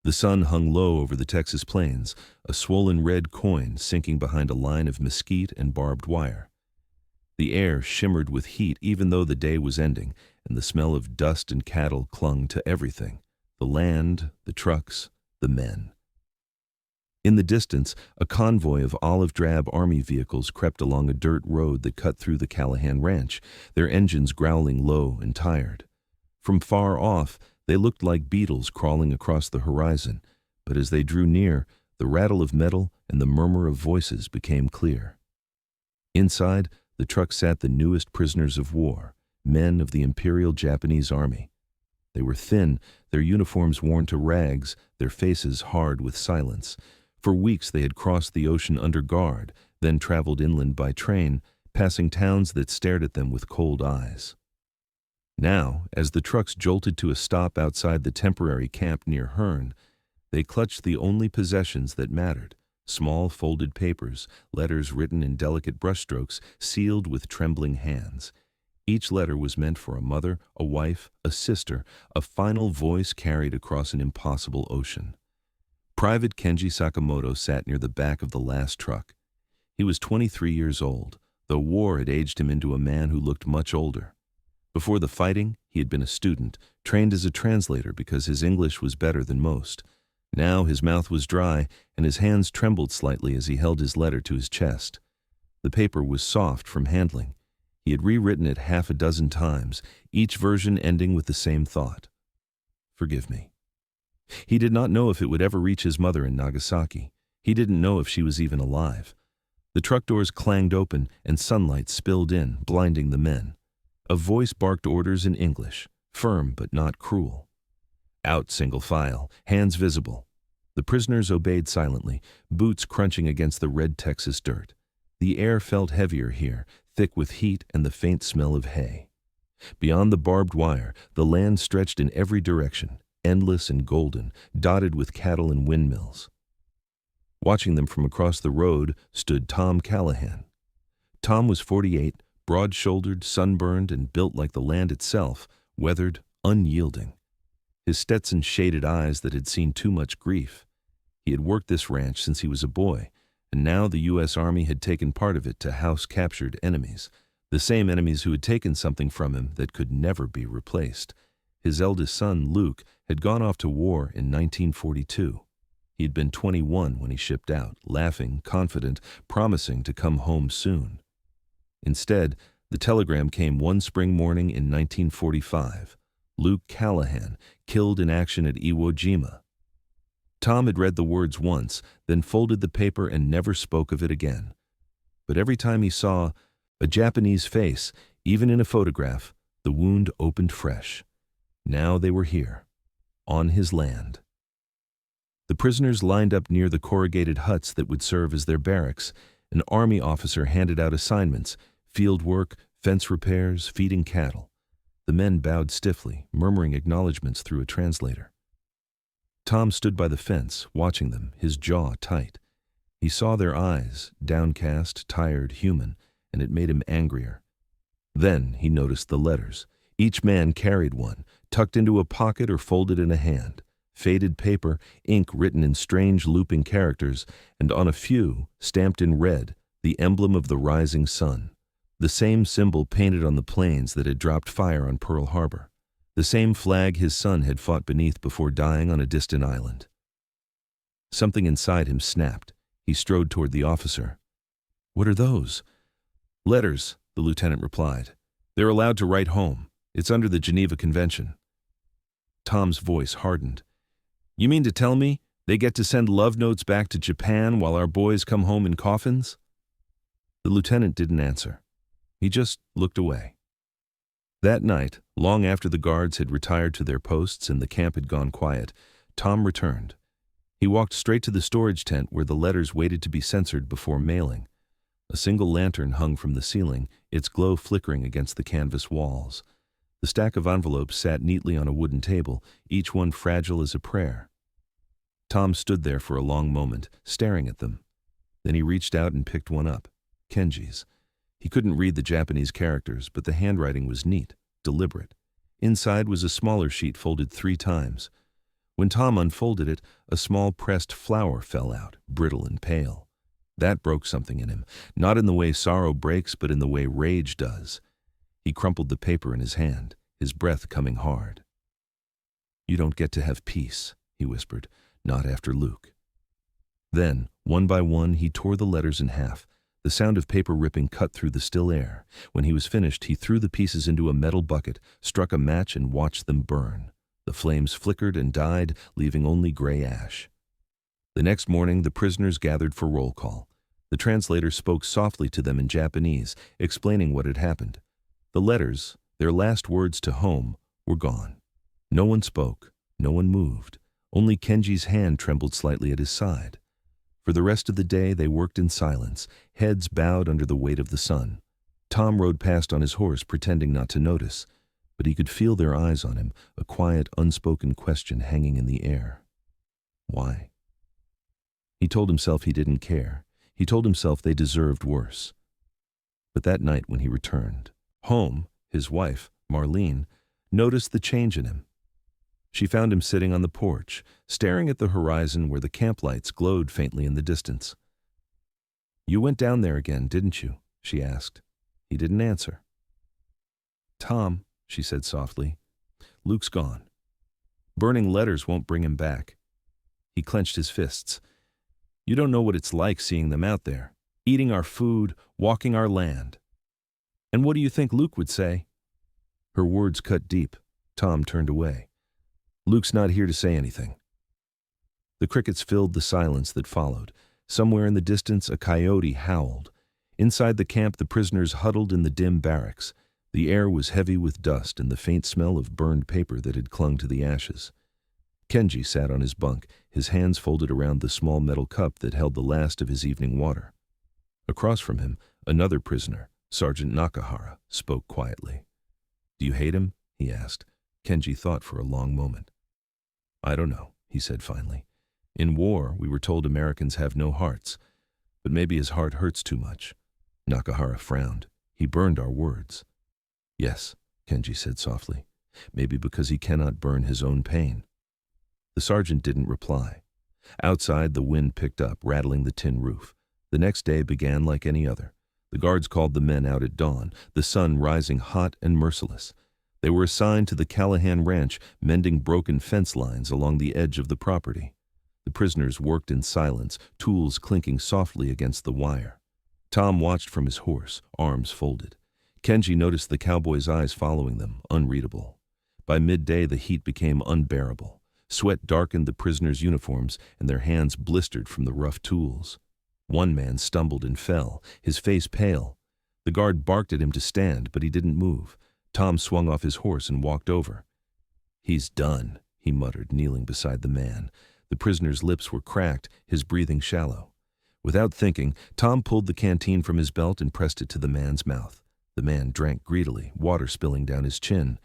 The sun hung low over the Texas plains, a swollen red coin sinking behind a line of mesquite and barbed wire. The air shimmered with heat even though the day was ending, and the smell of dust and cattle clung to everything: the land, the trucks, the men. In the distance, a convoy of olive-drab army vehicles crept along a dirt road that cut through the Callahan ranch, their engines growling low and tired. From far off, they looked like beetles crawling across the horizon, but as they drew near, the rattle of metal and the murmur of voices became clear. Inside, the truck sat the newest prisoners of war, men of the Imperial Japanese Army. They were thin, their uniforms worn to rags, their faces hard with silence. For weeks they had crossed the ocean under guard, then traveled inland by train, passing towns that stared at them with cold eyes. Now, as the trucks jolted to a stop outside the temporary camp near Hearn, they clutched the only possessions that mattered: small folded papers, letters written in delicate brushstrokes, sealed with trembling hands. Each letter was meant for a mother, a wife, a sister, a final voice carried across an impossible ocean. Private Kenji Sakamoto sat near the back of the last truck. He was 23 years old, though war had aged him into a man who looked much older. Before the fighting, he had been a student, trained as a translator because his English was better than most. Now his mouth was dry, and his hands trembled slightly as he held his letter to his chest. The paper was soft from handling. He had rewritten it half a dozen times, each version ending with the same thought: "Forgive me." He did not know if it would ever reach his mother in Nagasaki. He didn't know if she was even alive. The truck doors clanged open, and sunlight spilled in, blinding the men. A voice barked orders in English, firm but not cruel. "Out, single file, hands visible." The prisoners obeyed silently, boots crunching against the red Texas dirt. The air felt heavier here, thick with heat and the faint smell of hay. Beyond the barbed wire, the land stretched in every direction, endless and golden, dotted with cattle and windmills. Watching them from across the road stood Tom Callahan. Tom was 48, broad-shouldered, sunburned, and built like the land itself, weathered, unyielding. His Stetson shaded eyes that had seen too much grief. He had worked this ranch since he was a boy, and now the U.S. Army had taken part of it to house captured enemies, the same enemies who had taken something from him that could never be replaced. His eldest son, Luke, had gone off to war in 1942. He had been 21 when he shipped out, laughing, confident, promising to come home soon. Instead, the telegram came one spring morning in 1945. Luke Callahan, killed in action at Iwo Jima. Tom had read the words once, then folded the paper and never spoke of it again. But every time he saw a Japanese face, even in a photograph, the wound opened fresh. Now they were here, on his land. The prisoners lined up near the corrugated huts that would serve as their barracks. An army officer handed out assignments: field work, fence repairs, feeding cattle. The men bowed stiffly, murmuring acknowledgments through a translator. Tom stood by the fence, watching them, his jaw tight. He saw their eyes, downcast, tired, human, and it made him angrier. Then he noticed the letters. Each man carried one, tucked into a pocket or folded in a hand. Faded paper, ink written in strange looping characters, and on a few, stamped in red, the emblem of the rising sun. The same symbol painted on the planes that had dropped fire on Pearl Harbor. The same flag his son had fought beneath before dying on a distant island. Something inside him snapped. He strode toward the officer. "What are those?" "Letters," the lieutenant replied. "They're allowed to write home. It's under the Geneva Convention." Tom's voice hardened. "You mean to tell me they get to send love notes back to Japan while our boys come home in coffins?" The lieutenant didn't answer. He just looked away. That night, long after the guards had retired to their posts and the camp had gone quiet, Tom returned. He walked straight to the storage tent where the letters waited to be censored before mailing. A single lantern hung from the ceiling, its glow flickering against the canvas walls. The stack of envelopes sat neatly on a wooden table, each one fragile as a prayer. Tom stood there for a long moment, staring at them. Then he reached out and picked one up, Kenji's. He couldn't read the Japanese characters, but the handwriting was neat, deliberate. Inside was a smaller sheet folded 3 times. When Tom unfolded it, a small pressed flower fell out, brittle and pale. That broke something in him, not in the way sorrow breaks, but in the way rage does. He crumpled the paper in his hand, his breath coming hard. "You don't get to have peace," he whispered, "not after Luke." Then, one by one, he tore the letters in half. The sound of paper ripping cut through the still air. When he was finished, he threw the pieces into a metal bucket, struck a match, and watched them burn. The flames flickered and died, leaving only gray ash. The next morning, the prisoners gathered for roll call. The translator spoke softly to them in Japanese, explaining what had happened. The letters, their last words to home, were gone. No one spoke, no one moved. Only Kenji's hand trembled slightly at his side. For the rest of the day, they worked in silence, heads bowed under the weight of the sun. Tom rode past on his horse, pretending not to notice, but he could feel their eyes on him, a quiet, unspoken question hanging in the air. Why? He told himself he didn't care. He told himself they deserved worse. But that night when he returned home, his wife, Marlene, noticed the change in him. She found him sitting on the porch, staring at the horizon where the camp lights glowed faintly in the distance. "You went down there again, didn't you?" she asked. He didn't answer. "Tom," she said softly, "Luke's gone. Burning letters won't bring him back." He clenched his fists. "You don't know what it's like seeing them out there, eating our food, walking our land. And what do you think Luke would say?" Her words cut deep. Tom turned away. "Luke's not here to say anything." The crickets filled the silence that followed. Somewhere in the distance, a coyote howled. Inside the camp, the prisoners huddled in the dim barracks. The air was heavy with dust and the faint smell of burned paper that had clung to the ashes. Kenji sat on his bunk, his hands folded around the small metal cup that held the last of his evening water. Across from him, another prisoner, Sergeant Nakahara, spoke quietly. "Do you hate him?" he asked. Kenji thought for a long moment. "I don't know," he said finally. "In war, we were told Americans have no hearts, but maybe his heart hurts too much." Nakahara frowned. "He burned our words." "Yes," Kenji said softly. "Maybe because he cannot burn his own pain." The sergeant didn't reply. Outside, the wind picked up, rattling the tin roof. The next day began like any other. The guards called the men out at dawn, the sun rising hot and merciless. They were assigned to the Callahan Ranch, mending broken fence lines along the edge of the property. The prisoners worked in silence, tools clinking softly against the wire. Tom watched from his horse, arms folded. Kenji noticed the cowboy's eyes following them, unreadable. By midday, the heat became unbearable. Sweat darkened the prisoners' uniforms, and their hands blistered from the rough tools. One man stumbled and fell, his face pale. The guard barked at him to stand, but he didn't move. Tom swung off his horse and walked over. "He's done," he muttered, kneeling beside the man. The prisoner's lips were cracked, his breathing shallow. Without thinking, Tom pulled the canteen from his belt and pressed it to the man's mouth. The man drank greedily, water spilling down his chin.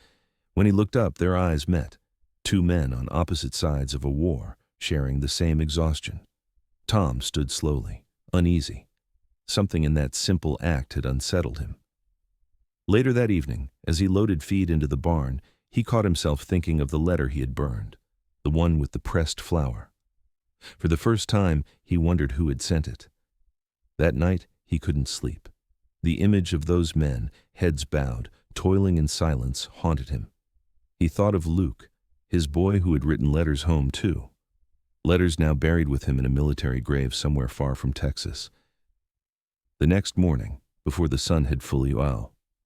When he looked up, their eyes met. Two men on opposite sides of a war, sharing the same exhaustion. Tom stood slowly, uneasy. Something in that simple act had unsettled him. Later that evening, as he loaded feed into the barn, he caught himself thinking of the letter he had burned, the one with the pressed flower. For the first time, he wondered who had sent it. That night, he couldn't sleep. The image of those men, heads bowed, toiling in silence, haunted him. He thought of Luke, his boy who had written letters home too. Letters now buried with him in a military grave somewhere far from Texas. The next morning, before the sun had fully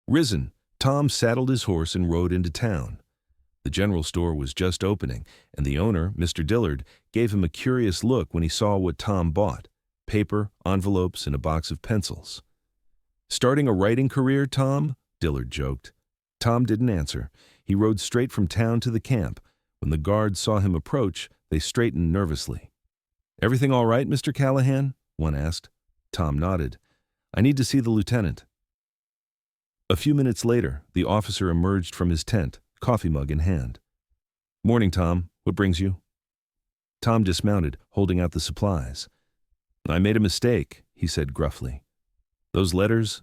risen, Tom saddled his horse and rode into town. The general store was just opening, and the owner, Mr. Dillard, gave him a curious look when he saw what Tom bought: paper, envelopes, and a box of pencils. "Starting a writing career, Tom?" Dillard joked. Tom didn't answer. He rode straight from town to the camp. When the guards saw him approach, they straightened nervously. "Everything all right, Mr. Callahan?" one asked. Tom nodded. "I need to see the lieutenant." A few minutes later, the officer emerged from his tent, coffee mug in hand. "Morning, Tom. What brings you?" Tom dismounted, holding out the supplies. "I made a mistake," he said gruffly. "Those letters,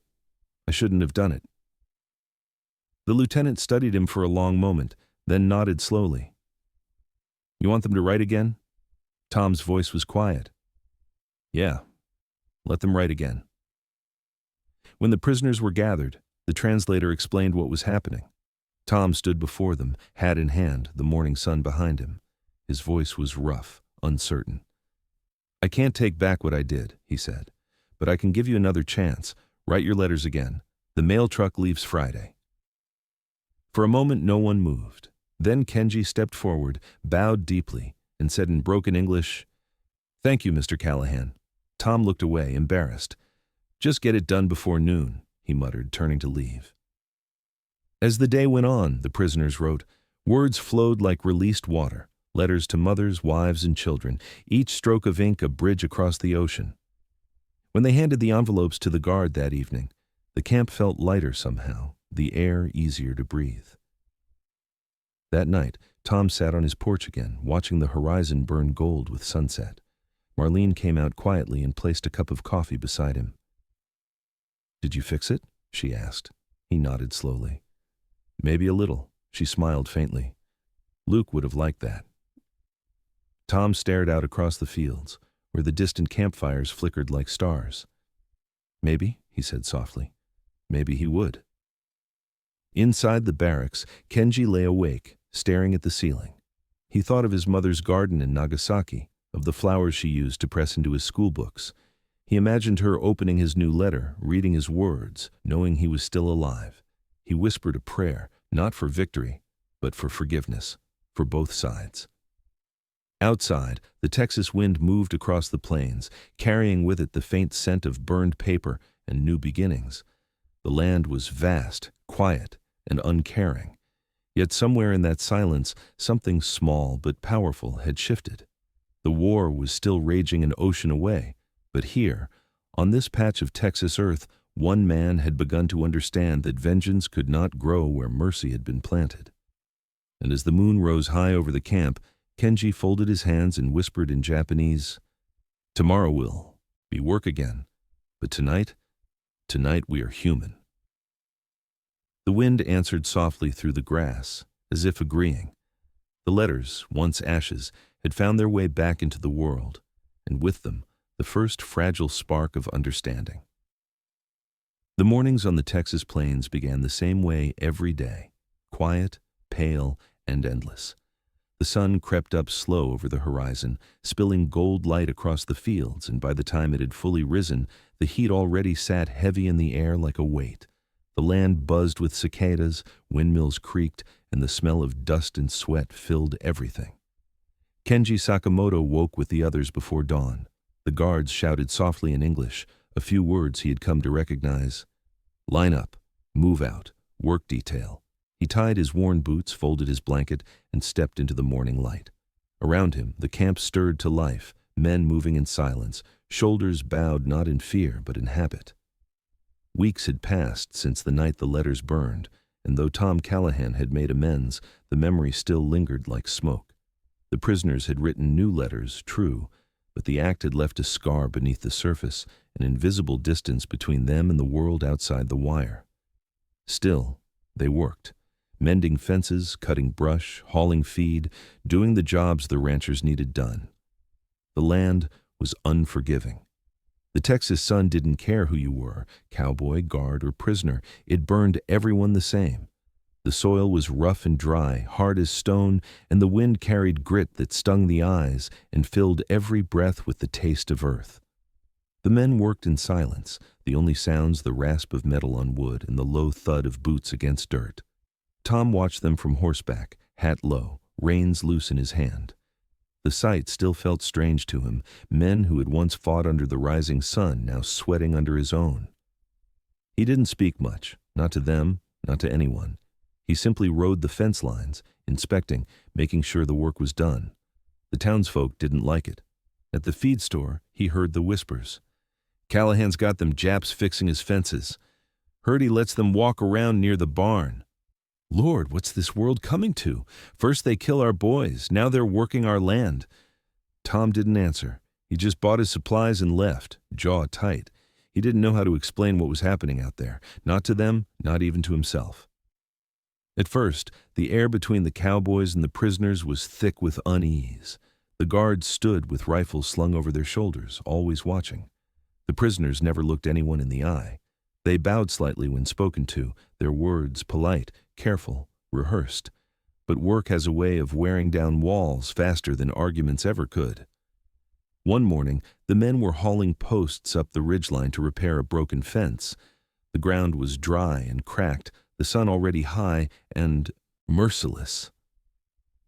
I shouldn't have done it." The lieutenant studied him for a long moment, then nodded slowly. You want them to write again? Tom's voice was quiet. Yeah, let them write again. When the prisoners were gathered, the translator explained what was happening. Tom stood before them, hat in hand, the morning sun behind him. His voice was rough, uncertain. I can't take back what I did, he said, but I can give you another chance. Write your letters again. The mail truck leaves Friday. For a moment, no one moved. Then Kenji stepped forward, bowed deeply, and said in broken English, Thank you, Mr. Callahan. Tom looked away, embarrassed. Just get it done before noon, he muttered, turning to leave. As the day went on, the prisoners wrote. Words flowed like released water, letters to mothers, wives, and children, each stroke of ink a bridge across the ocean. When they handed the envelopes to the guard that evening, the camp felt lighter somehow, the air easier to breathe. That night, Tom sat on his porch again, watching the horizon burn gold with sunset. Marlene came out quietly and placed a cup of coffee beside him. Did you fix it? She asked. He nodded slowly. Maybe a little, she smiled faintly. Luke would have liked that. Tom stared out across the fields, where the distant campfires flickered like stars. Maybe, he said softly. Maybe he would. Inside the barracks, Kenji lay awake, staring at the ceiling. He thought of his mother's garden in Nagasaki, of the flowers she used to press into his school books. He imagined her opening his new letter, reading his words, knowing he was still alive. He whispered a prayer, not for victory, but for forgiveness, for both sides. Outside, the Texas wind moved across the plains, carrying with it the faint scent of burned paper and new beginnings. The land was vast, quiet, and uncaring. Yet somewhere in that silence, something small but powerful had shifted. The war was still raging an ocean away, but here, on this patch of Texas earth, one man had begun to understand that vengeance could not grow where mercy had been planted. And as the moon rose high over the camp, Kenji folded his hands and whispered in Japanese, Tomorrow will be work again, but tonight we are human. The wind answered softly through the grass, as if agreeing. The letters, once ashes, had found their way back into the world, and with them, the first fragile spark of understanding. The mornings on the Texas plains began the same way every day, quiet, pale, and endless. The sun crept up slow over the horizon, spilling gold light across the fields, and by the time it had fully risen, the heat already sat heavy in the air like a weight. The land buzzed with cicadas, windmills creaked, and the smell of dust and sweat filled everything. Kenji Sakamoto woke with the others before dawn. The guards shouted softly in English, a few words he had come to recognize. Line up, move out, work detail. He tied his worn boots, folded his blanket, and stepped into the morning light. Around him, the camp stirred to life, men moving in silence, shoulders bowed not in fear but in habit. Weeks had passed since the night the letters burned, and though Tom Callahan had made amends, the memory still lingered like smoke. The prisoners had written new letters, true, but the act had left a scar beneath the surface, an invisible distance between them and the world outside the wire. Still, they worked, mending fences, cutting brush, hauling feed, doing the jobs the ranchers needed done. The land was unforgiving. The Texas sun didn't care who you were, cowboy, guard, or prisoner. It burned everyone the same. The soil was rough and dry, hard as stone, and the wind carried grit that stung the eyes and filled every breath with the taste of earth. The men worked in silence, the only sounds the rasp of metal on wood and the low thud of boots against dirt. Tom watched them from horseback, hat low, reins loose in his hand. The sight still felt strange to him, men who had once fought under the rising sun now sweating under his own. He didn't speak much, not to them, not to anyone. He simply rode the fence lines, inspecting, making sure the work was done. The townsfolk didn't like it. At the feed store, he heard the whispers. Callahan's got them Japs fixing his fences. Heard he lets them walk around near the barn. Lord, what's this world coming to? First they kill our boys, now they're working our land. Tom didn't answer. He just bought his supplies and left, jaw tight. He didn't know how to explain what was happening out there, not to them, not even to himself. At first, the air between the cowboys and the prisoners was thick with unease. The guards stood with rifles slung over their shoulders, always watching. The prisoners never looked anyone in the eye. They bowed slightly when spoken to, their words polite, careful, rehearsed. But work has a way of wearing down walls faster than arguments ever could. One morning, the men were hauling posts up the ridgeline to repair a broken fence. The ground was dry and cracked, the sun already high and merciless.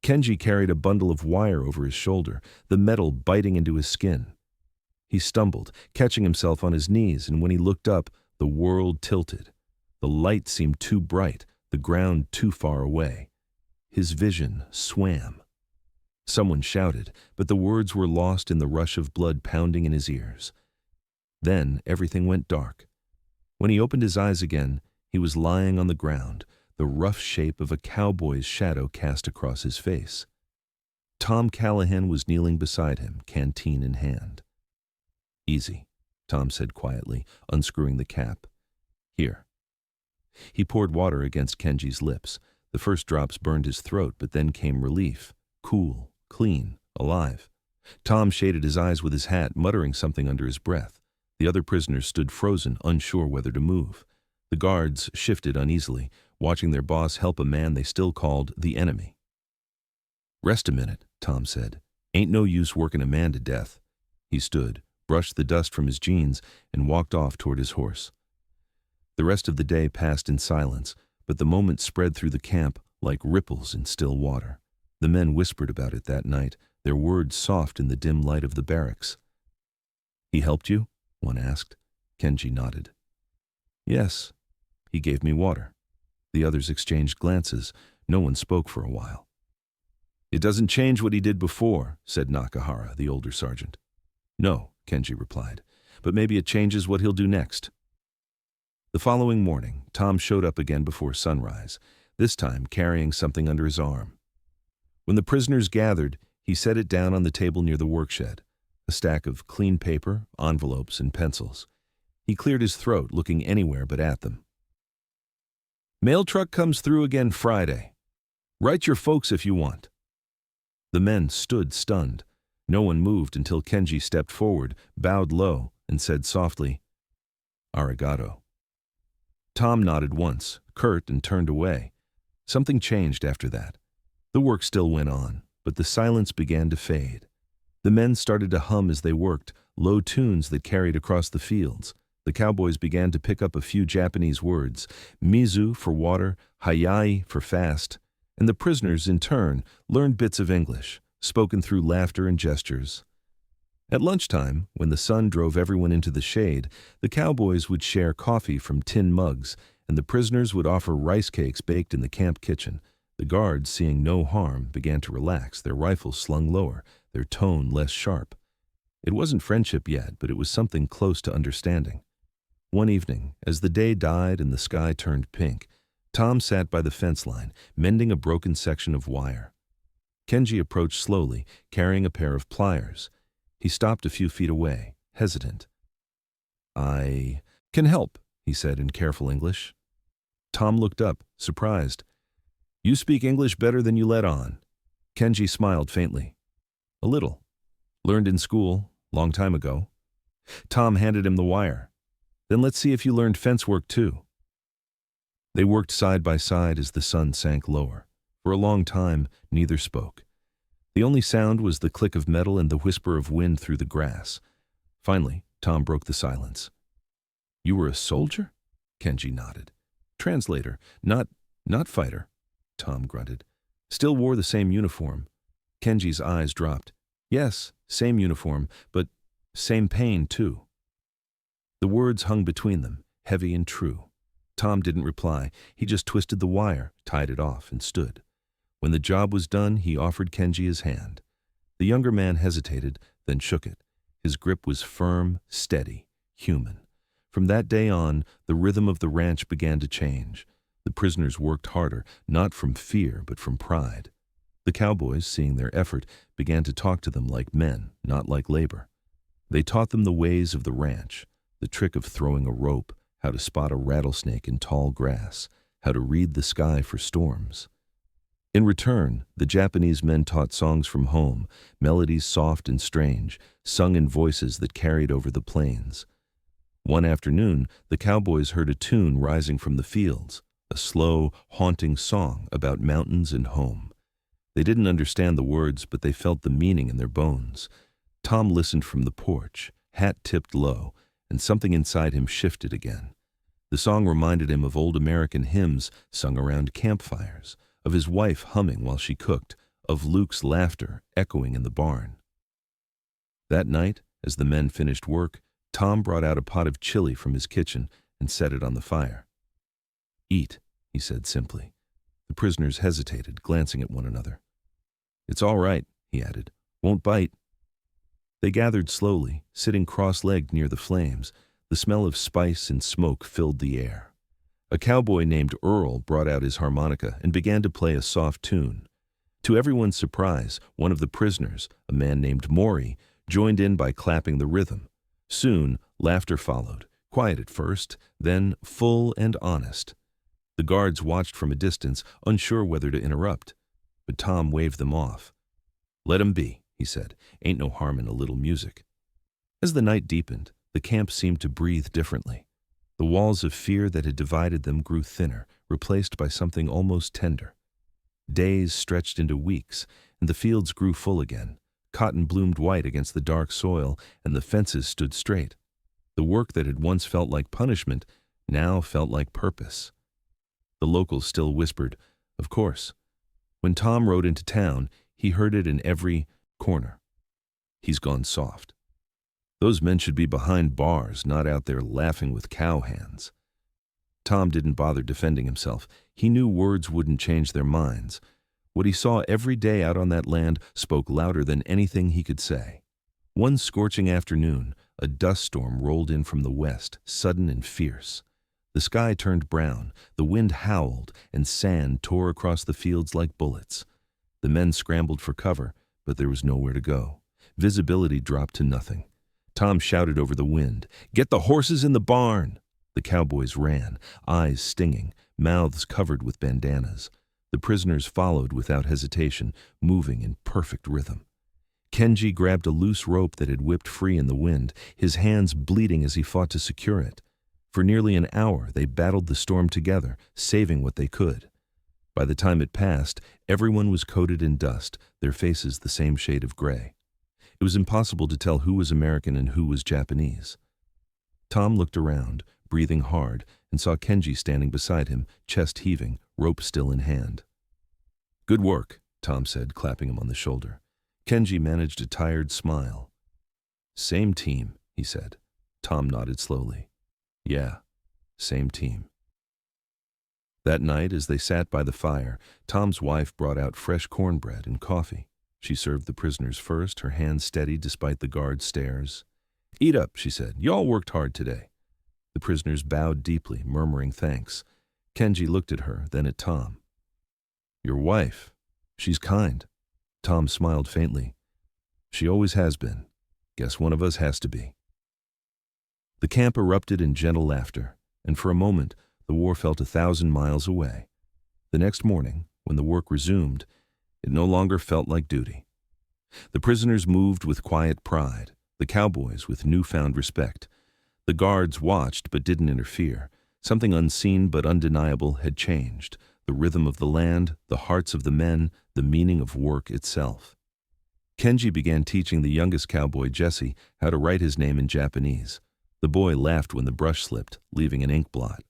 Kenji carried a bundle of wire over his shoulder, the metal biting into his skin. He stumbled, catching himself on his knees, and when he looked up, the world tilted. The light seemed too bright, the ground too far away. His vision swam. Someone shouted, but the words were lost in the rush of blood pounding in his ears. Then everything went dark. When he opened his eyes again, he was lying on the ground, the rough shape of a cowboy's shadow cast across his face. Tom Callahan was kneeling beside him, canteen in hand. "Easy," Tom said quietly, unscrewing the cap. "Here." He poured water against Kenji's lips. The first drops burned his throat, but then came relief. Cool, clean, alive. Tom shaded his eyes with his hat, muttering something under his breath. The other prisoners stood frozen, unsure whether to move. The guards shifted uneasily, watching their boss help a man they still called the enemy. "Rest a minute," Tom said. "Ain't no use working a man to death." He stood, brushed the dust from his jeans, and walked off toward his horse. The rest of the day passed in silence, but the moment spread through the camp like ripples in still water. The men whispered about it that night, their words soft in the dim light of the barracks. "He helped you?" one asked. Kenji nodded. "Yes. He gave me water." The others exchanged glances. No one spoke for a while. "It doesn't change what he did before," said Nakahara, the older sergeant. "No," Kenji replied, "but maybe it changes what he'll do next." The following morning, Tom showed up again before sunrise, this time carrying something under his arm. When the prisoners gathered, he set it down on the table near the workshed, a stack of clean paper, envelopes, and pencils. He cleared his throat, looking anywhere but at them. "Mail truck comes through again Friday. Write your folks if you want." The men stood stunned. No one moved until Kenji stepped forward, bowed low, and said softly, "Arigato." Tom nodded once, curt, and turned away. Something changed after that. The work still went on, but the silence began to fade. The men started to hum as they worked, low tunes that carried across the fields. The cowboys began to pick up a few Japanese words, mizu for water, hayai for fast, and the prisoners, in turn, learned bits of English, spoken through laughter and gestures. At lunchtime, when the sun drove everyone into the shade, the cowboys would share coffee from tin mugs, and the prisoners would offer rice cakes baked in the camp kitchen. The guards, seeing no harm, began to relax, their rifles slung lower, their tone less sharp. It wasn't friendship yet, but it was something close to understanding. One evening, as the day died and the sky turned pink, Tom sat by the fence line, mending a broken section of wire. Kenji approached slowly, carrying a pair of pliers. He stopped a few feet away, hesitant. "I can help," he said in careful English. Tom looked up, surprised. "You speak English better than you let on." Kenji smiled faintly. "A little. Learned in school, long time ago." Tom handed him the wire. "Then let's see if you learned fence work too." They worked side by side as the sun sank lower. For a long time, neither spoke. The only sound was the click of metal and the whisper of wind through the grass. Finally, Tom broke the silence. "You were a soldier?" Kenji nodded. "Translator, not fighter," Tom grunted. "Still wore the same uniform." Kenji's eyes dropped. "Yes, same uniform, but same pain too." The words hung between them, heavy and true. Tom didn't reply. He just twisted the wire, tied it off, and stood. When the job was done, he offered Kenji his hand. The younger man hesitated, then shook it. His grip was firm, steady, human. From that day on, the rhythm of the ranch began to change. The prisoners worked harder, not from fear, but from pride. The cowboys, seeing their effort, began to talk to them like men, not like labor. They taught them the ways of the ranch, the trick of throwing a rope, how to spot a rattlesnake in tall grass, how to read the sky for storms. In return, the Japanese men taught songs from home, melodies soft and strange, sung in voices that carried over the plains. One afternoon, the cowboys heard a tune rising from the fields, a slow, haunting song about mountains and home. They didn't understand the words, but they felt the meaning in their bones. Tom listened from the porch, hat tipped low, and something inside him shifted again. The song reminded him of old American hymns sung around campfires, of his wife humming while she cooked, of Luke's laughter echoing in the barn. That night, as the men finished work, Tom brought out a pot of chili from his kitchen and set it on the fire. "Eat," he said simply. The prisoners hesitated, glancing at one another. "It's all right," he added. "Won't bite." They gathered slowly, sitting cross-legged near the flames. The smell of spice and smoke filled the air. A cowboy named Earl brought out his harmonica and began to play a soft tune. To everyone's surprise, one of the prisoners, a man named Maury, joined in by clapping the rhythm. Soon, laughter followed, quiet at first, then full and honest. The guards watched from a distance, unsure whether to interrupt, but Tom waved them off. "Let 'em be," he said. "Ain't no harm in a little music." As the night deepened, the camp seemed to breathe differently. The walls of fear that had divided them grew thinner, replaced by something almost tender. Days stretched into weeks, and the fields grew full again. Cotton bloomed white against the dark soil, and the fences stood straight. The work that had once felt like punishment now felt like purpose. The locals still whispered, "Of course." When Tom rode into town, he heard it in every corner. "He's gone soft. Those men should be behind bars, not out there laughing with cow hands." Tom didn't bother defending himself. He knew words wouldn't change their minds. What he saw every day out on that land spoke louder than anything he could say. One scorching afternoon, a dust storm rolled in from the west, sudden and fierce. The sky turned brown, the wind howled, and sand tore across the fields like bullets. The men scrambled for cover, but there was nowhere to go. Visibility dropped to nothing. Tom shouted over the wind, "Get the horses in the barn!" The cowboys ran, eyes stinging, mouths covered with bandanas. The prisoners followed without hesitation, moving in perfect rhythm. Kenji grabbed a loose rope that had whipped free in the wind, his hands bleeding as he fought to secure it. For nearly an hour, they battled the storm together, saving what they could. By the time it passed, everyone was coated in dust, their faces the same shade of gray. It was impossible to tell who was American and who was Japanese. Tom looked around, breathing hard, and saw Kenji standing beside him, chest heaving, rope still in hand. "Good work," Tom said, clapping him on the shoulder. Kenji managed a tired smile. "Same team," he said. Tom nodded slowly. "Yeah, same team." That night, as they sat by the fire, Tom's wife brought out fresh cornbread and coffee. She served the prisoners first, her hands steady despite the guards' stares. "Eat up," she said. "You all worked hard today." The prisoners bowed deeply, murmuring thanks. Kenji looked at her, then at Tom. "Your wife, she's kind." Tom smiled faintly. "She always has been. Guess one of us has to be." The camp erupted in gentle laughter, and for a moment, the war felt 1,000 miles away. The next morning, when the work resumed, it no longer felt like duty. The prisoners moved with quiet pride, the cowboys with newfound respect. The guards watched but didn't interfere. Something unseen but undeniable had changed. The rhythm of the land, the hearts of the men, the meaning of work itself. Kenji began teaching the youngest cowboy, Jesse, how to write his name in Japanese. The boy laughed when the brush slipped, leaving an ink blot.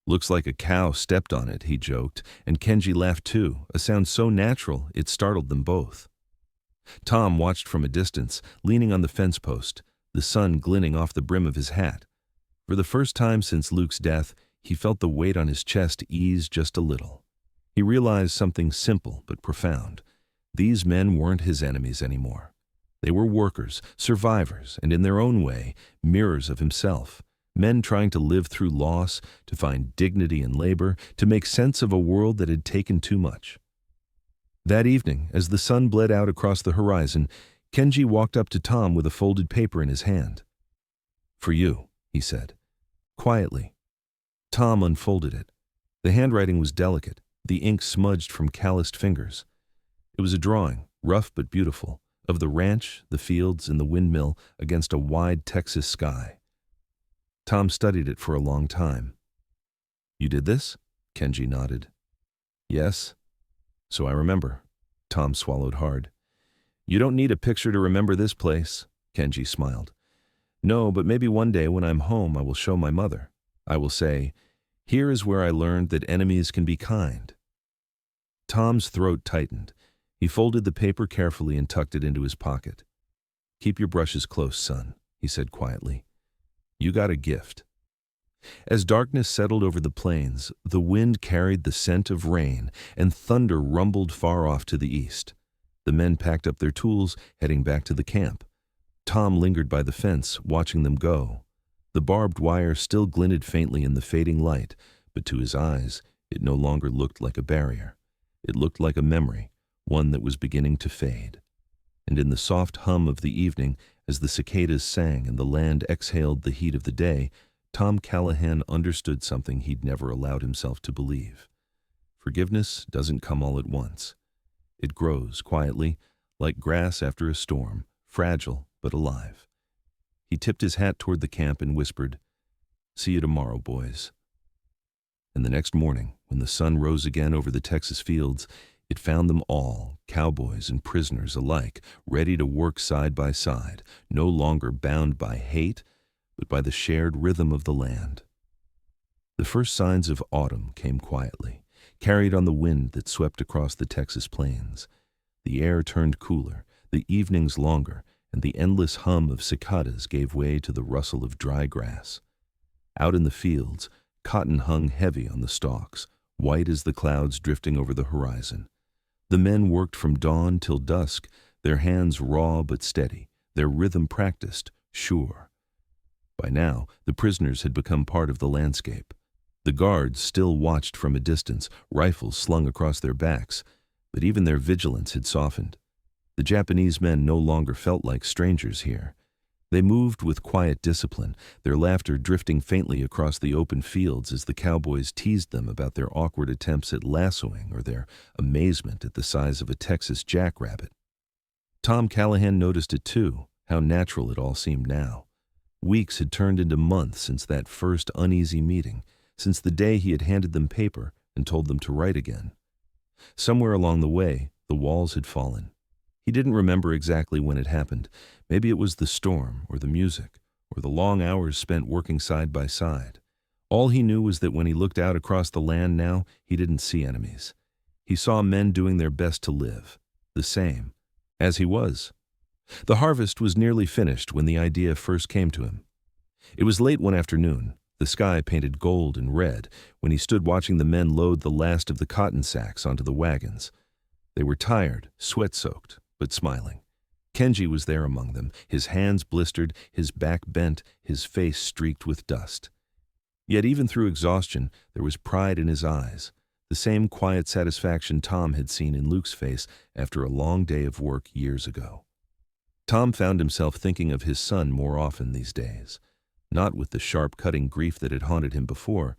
"Looks like a cow stepped on it," he joked, and Kenji laughed too, a sound so natural it startled them both. Tom watched from a distance, leaning on the fence post, the sun glinting off the brim of his hat. For the first time since Luke's death, he felt the weight on his chest ease just a little. He realized something simple but profound. These men weren't his enemies anymore. They were workers, survivors, and in their own way, mirrors of himself. Men trying to live through loss, to find dignity in labor, to make sense of a world that had taken too much. That evening, as the sun bled out across the horizon, Kenji walked up to Tom with a folded paper in his hand. "For you," he said. Quietly. Tom unfolded it. The handwriting was delicate, the ink smudged from calloused fingers. It was a drawing, rough but beautiful, of the ranch, the fields, and the windmill against a wide Texas sky. Tom studied it for a long time. "You did this?" Kenji nodded. "Yes. So I remember." Tom swallowed hard. "You don't need a picture to remember this place," Kenji smiled. "No, but maybe one day when I'm home I will show my mother. I will say, 'Here is where I learned that enemies can be kind.'" Tom's throat tightened. He folded the paper carefully and tucked it into his pocket. "Keep your brushes close, son," he said quietly. "You got a gift." As darkness settled over the plains, the wind carried the scent of rain, and thunder rumbled far off to the east. The men packed up their tools, heading back to the camp. Tom lingered by the fence, watching them go. The barbed wire still glinted faintly in the fading light, but to his eyes, it no longer looked like a barrier. It looked like a memory, one that was beginning to fade. And in the soft hum of the evening, as the cicadas sang and the land exhaled the heat of the day, Tom Callahan understood something he'd never allowed himself to believe. Forgiveness doesn't come all at once. It grows quietly, like grass after a storm, fragile but alive. He tipped his hat toward the camp and whispered, "See you tomorrow, boys." And the next morning, when the sun rose again over the Texas fields, it found them all, cowboys and prisoners alike, ready to work side by side, no longer bound by hate, but by the shared rhythm of the land. The first signs of autumn came quietly, carried on the wind that swept across the Texas plains. The air turned cooler, the evenings longer, and the endless hum of cicadas gave way to the rustle of dry grass. Out in the fields, cotton hung heavy on the stalks, white as the clouds drifting over the horizon. The men worked from dawn till dusk, their hands raw but steady, their rhythm practiced, sure. By now, the prisoners had become part of the landscape. The guards still watched from a distance, rifles slung across their backs, but even their vigilance had softened. The Japanese men no longer felt like strangers here. They moved with quiet discipline, their laughter drifting faintly across the open fields as the cowboys teased them about their awkward attempts at lassoing or their amazement at the size of a Texas jackrabbit. Tom Callahan noticed it too, how natural it all seemed now. Weeks had turned into months since that first uneasy meeting, since the day he had handed them paper and told them to write again. Somewhere along the way, the walls had fallen. He didn't remember exactly when it happened. Maybe it was the storm, or the music, or the long hours spent working side by side. All he knew was that when he looked out across the land now, he didn't see enemies. He saw men doing their best to live, the same, as he was. The harvest was nearly finished when the idea first came to him. It was late one afternoon, the sky painted gold and red, when he stood watching the men load the last of the cotton sacks onto the wagons. They were tired, sweat-soaked, but smiling. Kenji was there among them, his hands blistered, his back bent, his face streaked with dust. Yet even through exhaustion, there was pride in his eyes, the same quiet satisfaction Tom had seen in Luke's face after a long day of work years ago. Tom found himself thinking of his son more often these days, not with the sharp, cutting grief that had haunted him before,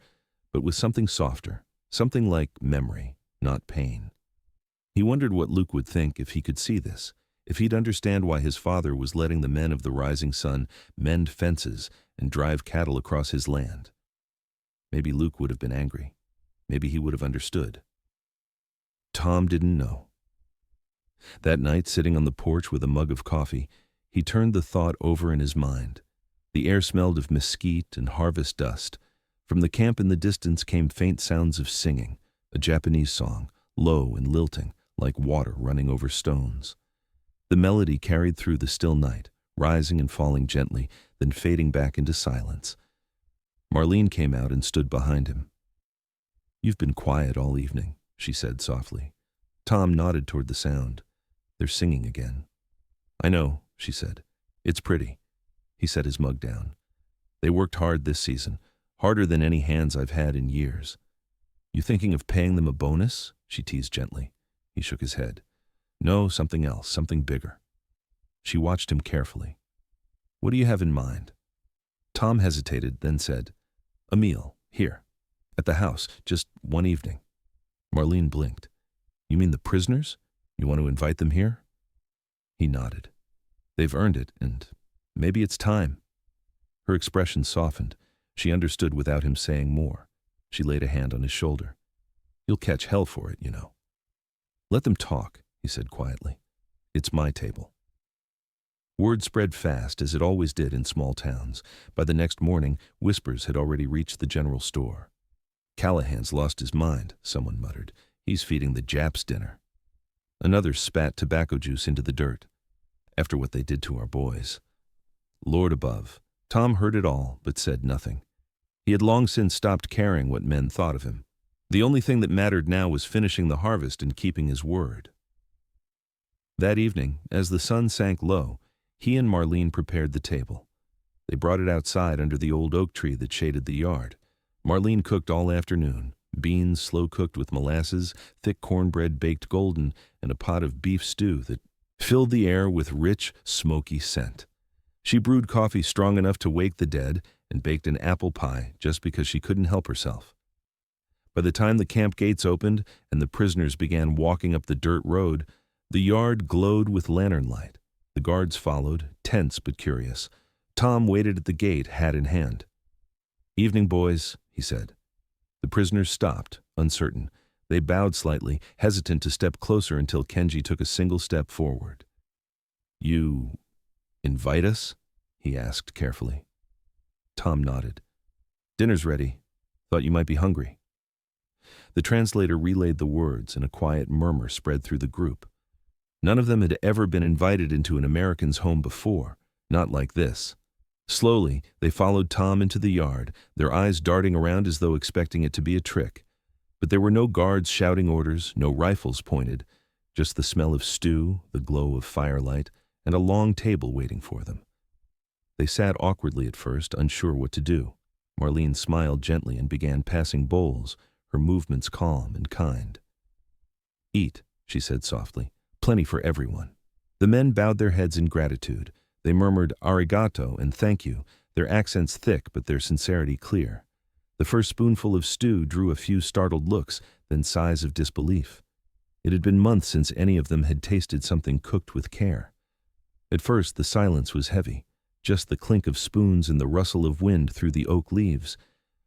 but with something softer, something like memory, not pain. He wondered what Luke would think if he could see this, if he'd understand why his father was letting the men of the rising sun mend fences and drive cattle across his land. Maybe Luke would have been angry. Maybe he would have understood. Tom didn't know. That night, sitting on the porch with a mug of coffee, he turned the thought over in his mind. The air smelled of mesquite and harvest dust. From the camp in the distance came faint sounds of singing, a Japanese song, low and lilting, like water running over stones. The melody carried through the still night, rising and falling gently, then fading back into silence. Marlene came out and stood behind him. "You've been quiet all evening," she said softly. Tom nodded toward the sound. "They're singing again." "I know," she said. "It's pretty." He set his mug down. "They worked hard this season, harder than any hands I've had in years." "You thinking of paying them a bonus?" she teased gently. He shook his head. "No, something else, something bigger." She watched him carefully. "What do you have in mind?" Tom hesitated, then said, "A meal, here." At the house, just one evening. Marlene blinked. You mean the prisoners? You want to invite them here? He nodded. They've earned it, and maybe it's time. Her expression softened. She understood without him saying more. She laid a hand on his shoulder. You'll catch hell for it, you know. Let them talk, he said quietly. It's my table. Word spread fast, as it always did in small towns. By the next morning, whispers had already reached the general store. Callahan's lost his mind, someone muttered. He's feeding the Japs dinner. Another spat tobacco juice into the dirt. After what they did to our boys. Lord above, Tom heard it all, but said nothing. He had long since stopped caring what men thought of him. The only thing that mattered now was finishing the harvest and keeping his word. That evening, as the sun sank low, he and Marlene prepared the table. They brought it outside under the old oak tree that shaded the yard. Marlene cooked all afternoon, beans slow-cooked with molasses, thick cornbread baked golden, and a pot of beef stew that filled the air with rich, smoky scent. She brewed coffee strong enough to wake the dead and baked an apple pie just because she couldn't help herself. By the time the camp gates opened and the prisoners began walking up the dirt road, the yard glowed with lantern light. The guards followed, tense but curious. Tom waited at the gate, hat in hand. Evening, boys, he said. The prisoners stopped, uncertain. They bowed slightly, hesitant to step closer until Kenji took a single step forward. You invite us? He asked carefully. Tom nodded. Dinner's ready. Thought you might be hungry. The translator relayed the words, and a quiet murmur spread through the group. None of them had ever been invited into an American's home before, not like this. Slowly, they followed Tom into the yard, their eyes darting around as though expecting it to be a trick. But there were no guards shouting orders, no rifles pointed, just the smell of stew, the glow of firelight, and a long table waiting for them. They sat awkwardly at first, unsure what to do. Marlene smiled gently and began passing bowls, her movements calm and kind. Eat, she said softly. Plenty for everyone. The men bowed their heads in gratitude. They murmured arigato and thank you, their accents thick but their sincerity clear. The first spoonful of stew drew a few startled looks, then sighs of disbelief. It had been months since any of them had tasted something cooked with care. At first the silence was heavy, just the clink of spoons and the rustle of wind through the oak leaves.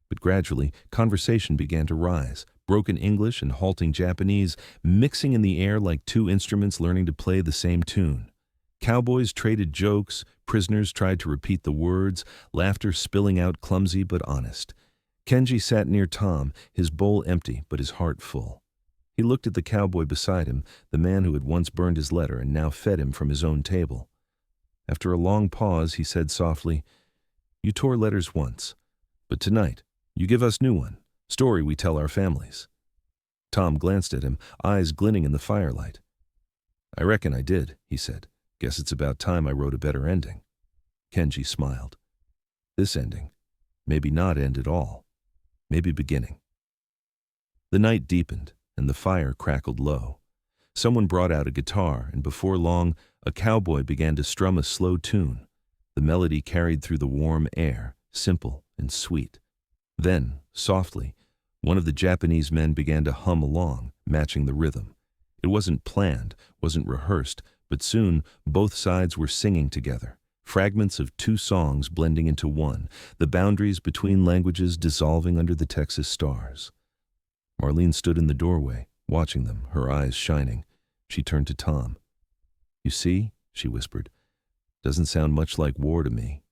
But gradually, conversation began to rise, broken English and halting Japanese, mixing in the air like two instruments learning to play the same tune. Cowboys traded jokes, prisoners tried to repeat the words, laughter spilling out clumsy but honest. Kenji sat near Tom, his bowl empty but his heart full. He looked at the cowboy beside him, the man who had once burned his letter and now fed him from his own table. After a long pause, he said softly, You tore letters once, but tonight you give us new one. Story we tell our families. Tom glanced at him, eyes glinting in the firelight. I reckon I did, he said. Guess it's about time I wrote a better ending. Kenji smiled. This ending. Maybe not end at all. Maybe beginning. The night deepened, and the fire crackled low. Someone brought out a guitar, and before long, a cowboy began to strum a slow tune. The melody carried through the warm air, simple and sweet. Then, softly, one of the Japanese men began to hum along, matching the rhythm. It wasn't planned, wasn't rehearsed, but soon both sides were singing together, fragments of two songs blending into one, the boundaries between languages dissolving under the Texas stars. Marlene stood in the doorway, watching them, her eyes shining. She turned to Tom. You see, she whispered, doesn't sound much like war to me.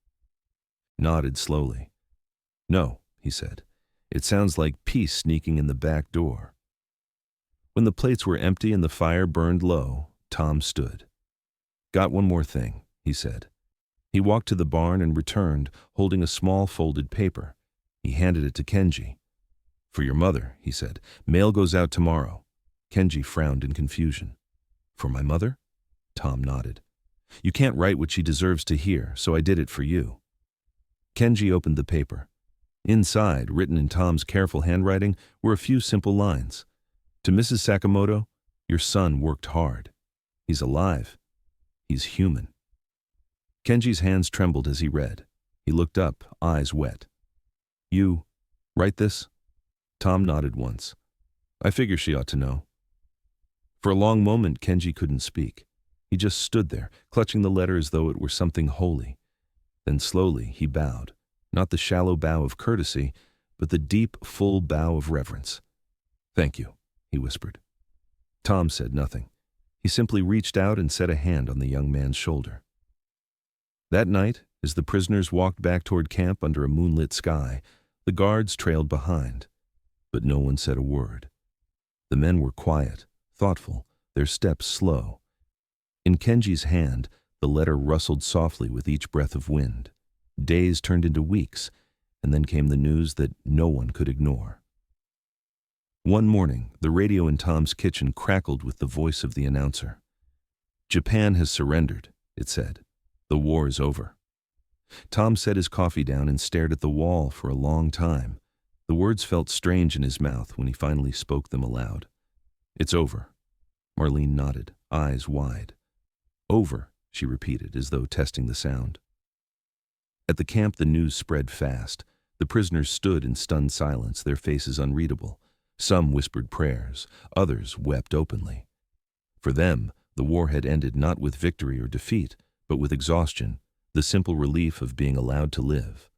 Nodded slowly. No, he said. It sounds like peace sneaking in the back door. When the plates were empty and the fire burned low, Tom stood. Got one more thing, he said. He walked to the barn and returned, holding a small folded paper. He handed it to Kenji. For your mother, he said. Mail goes out tomorrow. Kenji frowned in confusion. For my mother? Tom nodded. You can't write what she deserves to hear, so I did it for you. Kenji opened the paper. Inside, written in Tom's careful handwriting, were a few simple lines. To Mrs. Sakamoto, your son worked hard. He's alive. He's human. Kenji's hands trembled as he read. He looked up, eyes wet. You write this? Tom nodded once. I figure she ought to know. For a long moment, Kenji couldn't speak. He just stood there, clutching the letter as though it were something holy. Then slowly he bowed, not the shallow bow of courtesy, but the deep, full bow of reverence. Thank you, he whispered. Tom said nothing. He simply reached out and set a hand on the young man's shoulder. That night, as the prisoners walked back toward camp under a moonlit sky, the guards trailed behind, but no one said a word. The men were quiet, thoughtful, their steps slow. In Kenji's hand, the letter rustled softly with each breath of wind. Days turned into weeks, and then came the news that no one could ignore. One morning, the radio in Tom's kitchen crackled with the voice of the announcer. Japan has surrendered, it said. The war is over. Tom set his coffee down and stared at the wall for a long time. The words felt strange in his mouth when he finally spoke them aloud. It's over. Marlene nodded, eyes wide. Over, she repeated, as though testing the sound. At the camp, the news spread fast. The prisoners stood in stunned silence, their faces unreadable. Some whispered prayers, others wept openly. For them, the war had ended not with victory or defeat, but with exhaustion, the simple relief of being allowed to live.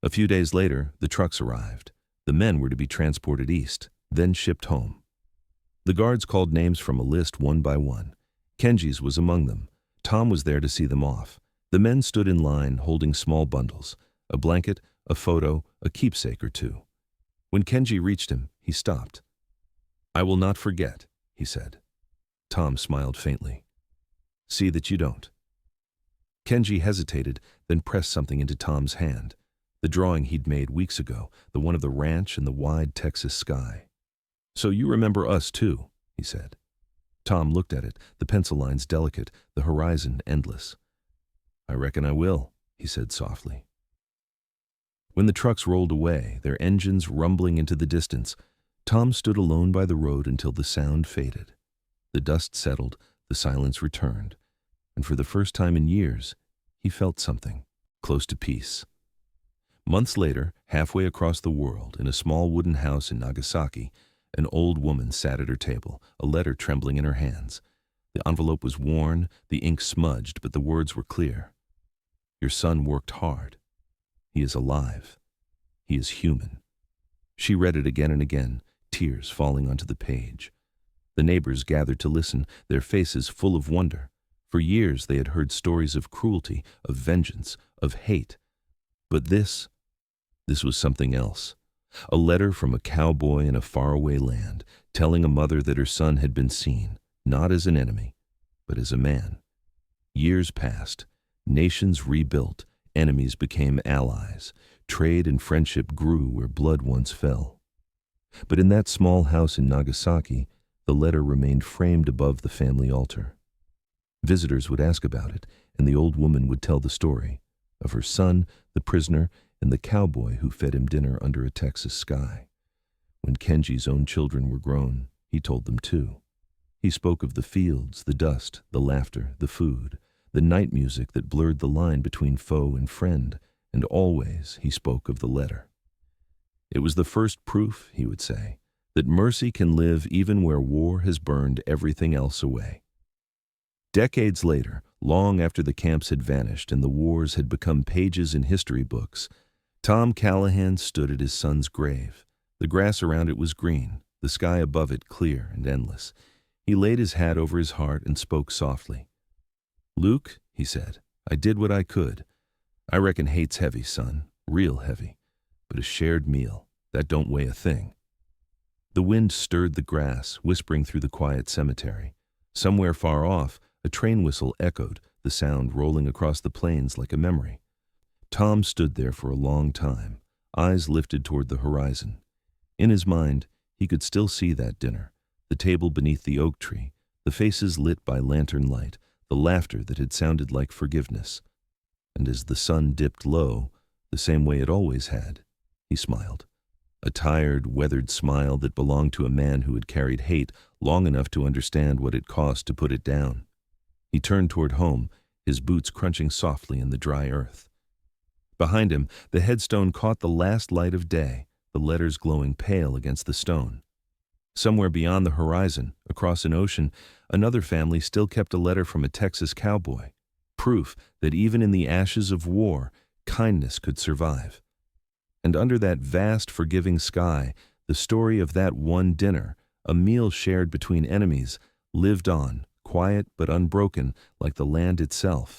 A few days later, the trucks arrived. The men were to be transported east, then shipped home. The guards called names from a list one by one. Kenji's was among them. Tom was there to see them off. The men stood in line holding small bundles, a blanket, a photo, a keepsake or two. When Kenji reached him, he stopped. I will not forget, he said. Tom smiled faintly. See that you don't. Kenji hesitated, then pressed something into Tom's hand. The drawing he'd made weeks ago, the one of the ranch and the wide Texas sky. So you remember us too, he said. Tom looked at it, the pencil lines delicate, the horizon endless. I reckon I will, he said softly. When the trucks rolled away, their engines rumbling into the distance, Tom stood alone by the road until the sound faded. The dust settled, the silence returned, and for the first time in years, he felt something, close to peace. Months later, halfway across the world, in a small wooden house in Nagasaki, an old woman sat at her table, a letter trembling in her hands. The envelope was worn, the ink smudged, but the words were clear. Your son worked hard. He is alive. He is human. She read it again and again, tears falling onto the page. The neighbors gathered to listen, their faces full of wonder. For years they had heard stories of cruelty, of vengeance, of hate. But this was something else. A letter from a cowboy in a faraway land, telling a mother that her son had been seen, not as an enemy, but as a man. Years passed. Nations rebuilt. Enemies became allies. Trade and friendship grew where blood once fell. But in that small house in Nagasaki, the letter remained framed above the family altar. Visitors would ask about it, and the old woman would tell the story of her son, the prisoner, and the cowboy who fed him dinner under a Texas sky. When Kenji's own children were grown, he told them too. He spoke of the fields, the dust, the laughter, the food, the night music that blurred the line between foe and friend, and always he spoke of the letter. It was the first proof, he would say, that mercy can live even where war has burned everything else away. Decades later, long after the camps had vanished and the wars had become pages in history books, Tom Callahan stood at his son's grave. The grass around it was green, the sky above it clear and endless. He laid his hat over his heart and spoke softly. Luke, he said, I did what I could. I reckon hate's heavy, son, real heavy. But a shared meal, that don't weigh a thing. The wind stirred the grass, whispering through the quiet cemetery. Somewhere far off, a train whistle echoed, the sound rolling across the plains like a memory. Tom stood there for a long time, eyes lifted toward the horizon. In his mind, he could still see that dinner, the table beneath the oak tree, the faces lit by lantern light, the laughter that had sounded like forgiveness. And as the sun dipped low, the same way it always had, he smiled. A tired, weathered smile that belonged to a man who had carried hate long enough to understand what it cost to put it down. He turned toward home, his boots crunching softly in the dry earth. Behind him, the headstone caught the last light of day, the letters glowing pale against the stone. Somewhere beyond the horizon, across an ocean, another family still kept a letter from a Texas cowboy, proof that even in the ashes of war, kindness could survive. And under that vast, forgiving sky, the story of that one dinner, a meal shared between enemies, lived on, quiet but unbroken like the land itself.